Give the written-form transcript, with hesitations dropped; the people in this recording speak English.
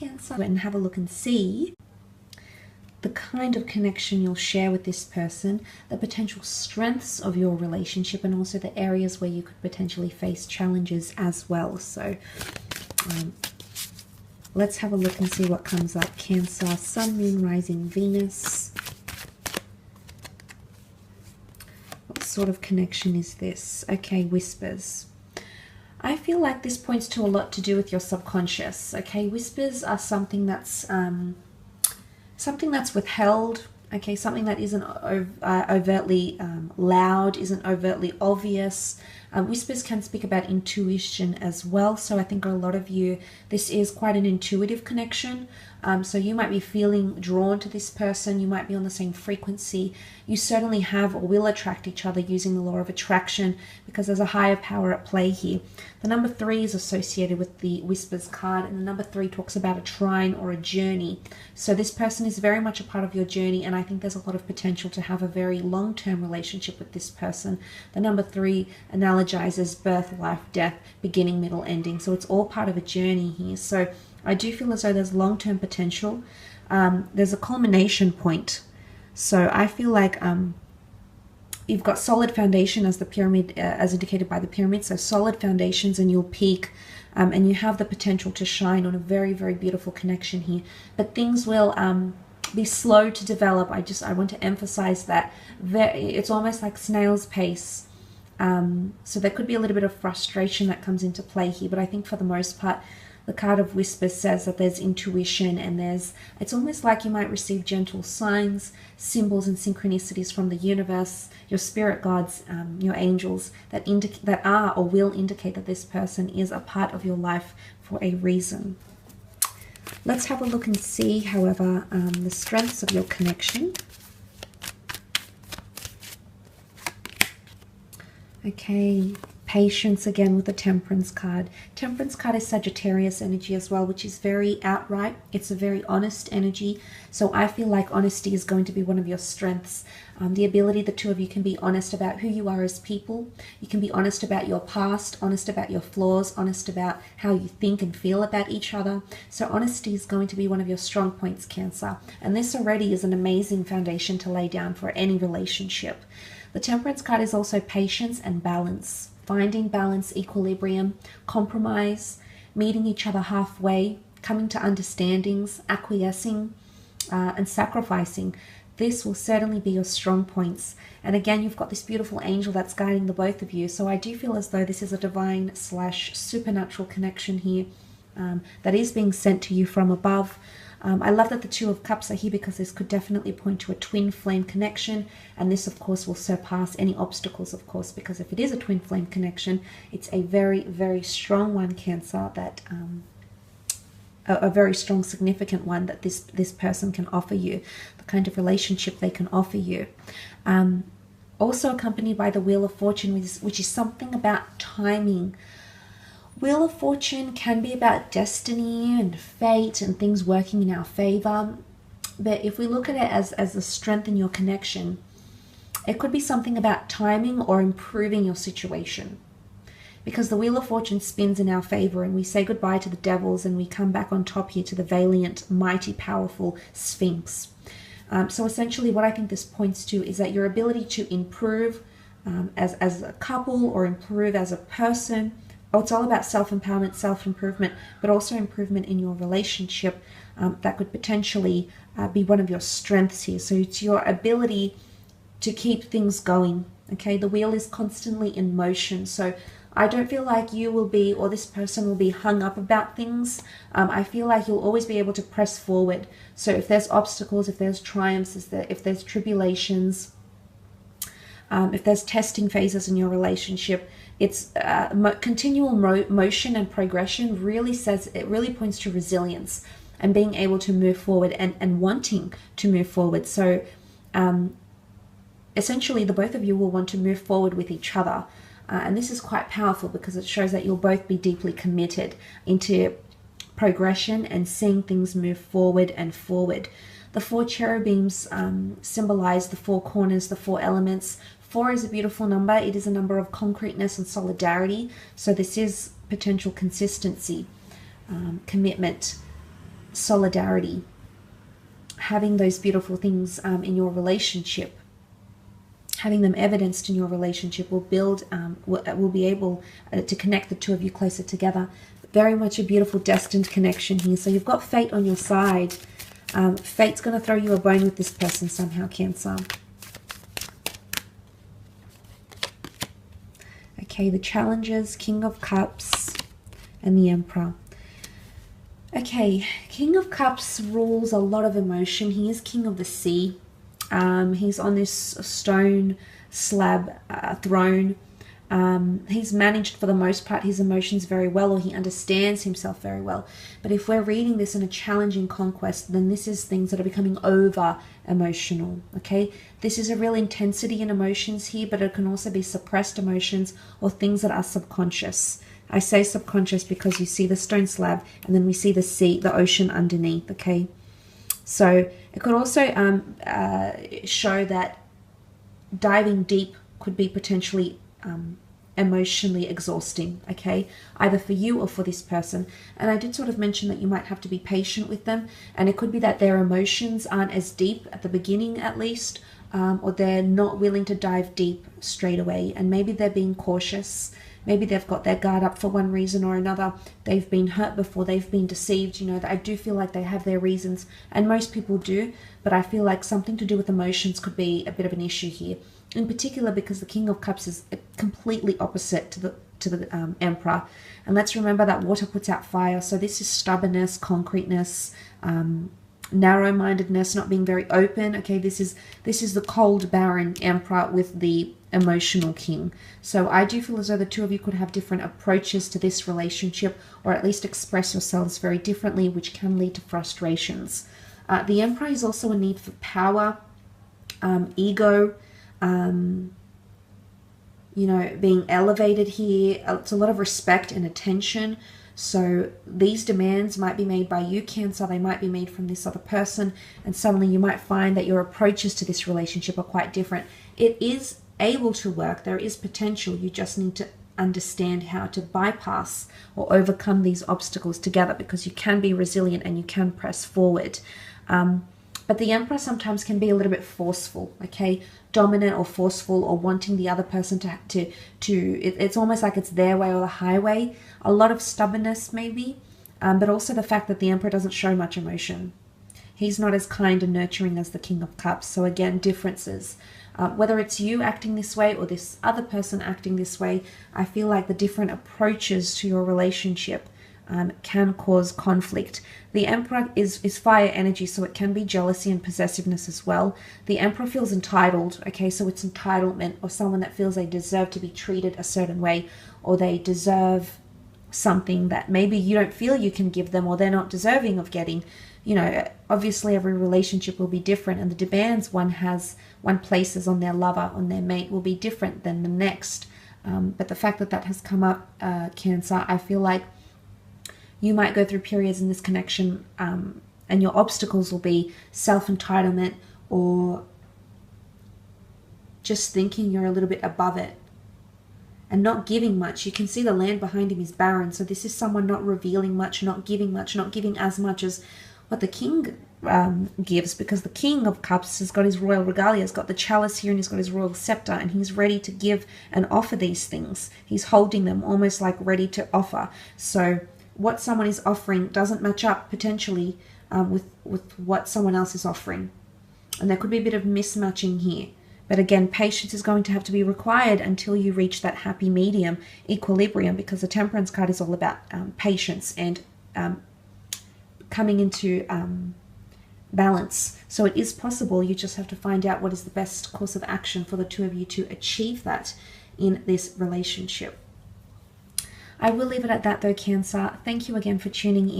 Cancer, and have a look and see the kind of connection you'll share with this person, the potential strengths of your relationship, and also the areas where you could potentially face challenges as well. So let's have a look and see what comes up. Cancer, Sun, Moon, Rising, Venus. What sort of connection is this? Okay, whispers. I feel like this points to a lot to do with your subconscious. Okay, whispers are something that's withheld. Okay, something that isn't overtly loud, isn't overtly obvious. Whispers can speak about intuition as well. So I think a lot of you, this is quite an intuitive connection. So you might be feeling drawn to this person. You might be on the same frequency. You certainly have or will attract each other using the law of attraction, because there's a higher power at play here. The number 3 is associated with the Whispers card, and the number 3 talks about a trine or a journey. So this person is very much a part of your journey, and I think there's a lot of potential to have a very long-term relationship with this person. The number 3 analogizes birth, life, death, beginning, middle, ending. So it's all part of a journey here. So I do feel as though there's long-term potential. There's a culmination point. So I feel like you've got solid foundation as the pyramid, as indicated by the pyramid. So solid foundations, and you'll peak, and you have the potential to shine on a very, very beautiful connection here. But things will be slow to develop. I want to emphasize that. It's almost like snail's pace. So there could be a little bit of frustration that comes into play here. But I think for the most part, the card of Whispers says that there's intuition, and it's almost like you might receive gentle signs, symbols, and synchronicities from the universe, your spirit guides, your angels, that are or will indicate that this person is a part of your life for a reason. Let's have a look and see, however, the strengths of your connection. Okay, patience again with the Temperance card. Temperance card is Sagittarius energy as well, which is very outright. It's a very honest energy. So I feel like honesty is going to be one of your strengths. The ability the two of you can be honest about who you are as people. You can be honest about your past, honest about your flaws, honest about how you think and feel about each other. So honesty is going to be one of your strong points, Cancer. And this already is an amazing foundation to lay down for any relationship. The Temperance card is also patience and balance. Finding balance, equilibrium, compromise, meeting each other halfway, coming to understandings, acquiescing, and sacrificing. This will certainly be your strong points. And again, you've got this beautiful angel that's guiding the both of you. So I do feel as though this is a divine / supernatural connection here that is being sent to you from above. I love that the Two of Cups are here, because this could definitely point to a twin flame connection. And this, of course, will surpass any obstacles, of course, because if it is a twin flame connection, it's a very, very strong one, Cancer, that a very strong, significant one that this person can offer you, the kind of relationship they can offer you. Also accompanied by the Wheel of Fortune, which is something about timing. Wheel of Fortune can be about destiny and fate and things working in our favor. But if we look at it as a strength in your connection, it could be something about timing or improving your situation. Because the Wheel of Fortune spins in our favor, and we say goodbye to the devils, and we come back on top here to the valiant, mighty, powerful Sphinx. So essentially what I think this points to is that your ability to improve as a couple, or improve as a person. It's all about self-empowerment, self-improvement, but also improvement in your relationship. That could potentially be one of your strengths here. So it's your ability to keep things going. Okay, the wheel is constantly in motion. So I don't feel like you will be, or this person will be, hung up about things. I feel like you'll always be able to press forward. So if there's obstacles, if there's triumphs, if there's tribulations, if there's testing phases in your relationship, it's continual motion and progression really points to resilience and being able to move forward and wanting to move forward. So essentially the both of you will want to move forward with each other. And this is quite powerful, because it shows that you'll both be deeply committed into progression and seeing things move forward and forward. The 4 cherubims symbolize the 4 corners, the 4 elements. 4 is a beautiful number. It is a number of concreteness and solidarity. So this is potential consistency, commitment, solidarity, having those beautiful things in your relationship, having them evidenced in your relationship will build, will be able to connect the two of you closer together. Very much a beautiful destined connection here. So you've got fate on your side. Fate's going to throw you a bone with this person somehow, Cancer. Okay, the Challengers, King of Cups, and the Emperor. Okay, King of Cups rules a lot of emotion. He is King of the Sea. He's on this stone slab throne. He's managed for the most part his emotions very well, or he understands himself very well. But if we're reading this in a challenging conquest, then this is things that are becoming over emotional. Okay, this is a real intensity in emotions here, but it can also be suppressed emotions or things that are subconscious. I say subconscious because you see the stone slab and then we see the sea, the ocean underneath. Okay, so it could also show that diving deep could be potentially emotionally exhausting, okay, either for you or for this person. And I did sort of mention that you might have to be patient with them, and it could be that their emotions aren't as deep at the beginning, at least, or they're not willing to dive deep straight away, and maybe they're being cautious. Maybe they've got their guard up for one reason or another. They've been hurt before, they've been deceived. You know, I do feel like they have their reasons, and most people do, but I feel like something to do with emotions could be a bit of an issue here. In particular, because the King of Cups is completely opposite to the Emperor. And let's remember that water puts out fire. So this is stubbornness, concreteness, narrow-mindedness, not being very open. Okay, this is the cold, barren Emperor with the emotional King. So I do feel as though the two of you could have different approaches to this relationship, or at least express yourselves very differently, which can lead to frustrations. The Emperor is also a need for power, ego, you know, being elevated here. It's a lot of respect and attention. So these demands might be made by you, Cancer. They might be made from this other person. And suddenly you might find that your approaches to this relationship are quite different. It is able to work. There is potential. You just need to understand how to bypass or overcome these obstacles together, because you can be resilient and you can press forward. But the Emperor sometimes can be a little bit forceful, okay? Dominant or forceful, or wanting the other person it's almost like it's their way or the highway. A lot of stubbornness maybe, but also the fact that the Emperor doesn't show much emotion. He's not as kind and nurturing as the King of Cups. So again, differences. Whether it's you acting this way or this other person acting this way, I feel like the different approaches to your relationship can cause conflict. The Emperor is fire energy, so it can be jealousy and possessiveness as well. The Emperor feels entitled, okay, so it's entitlement, or someone that feels they deserve to be treated a certain way, or they deserve something that maybe you don't feel you can give them, or they're not deserving of getting. You know, obviously every relationship will be different, and the demands one places on their lover, on their mate, will be different than the next. But the fact that that has come up, Cancer, I feel like you might go through periods in this connection, and your obstacles will be self-entitlement, or just thinking you're a little bit above it and not giving much. You can see the land behind him is barren. So this is someone not revealing much, not giving as much as what the King gives, because the King of Cups has got his royal regalia, has got the chalice here, and he's got his royal scepter, and he's ready to give and offer these things. He's holding them almost like ready to offer. So what someone is offering doesn't match up potentially with what someone else is offering. And there could be a bit of mismatching here. But again, patience is going to have to be required until you reach that happy medium, equilibrium, because the Temperance card is all about patience and coming into balance. So it is possible. You just have to find out what is the best course of action for the two of you to achieve that in this relationship. I will leave it at that though, Cancer. Thank you again for tuning in.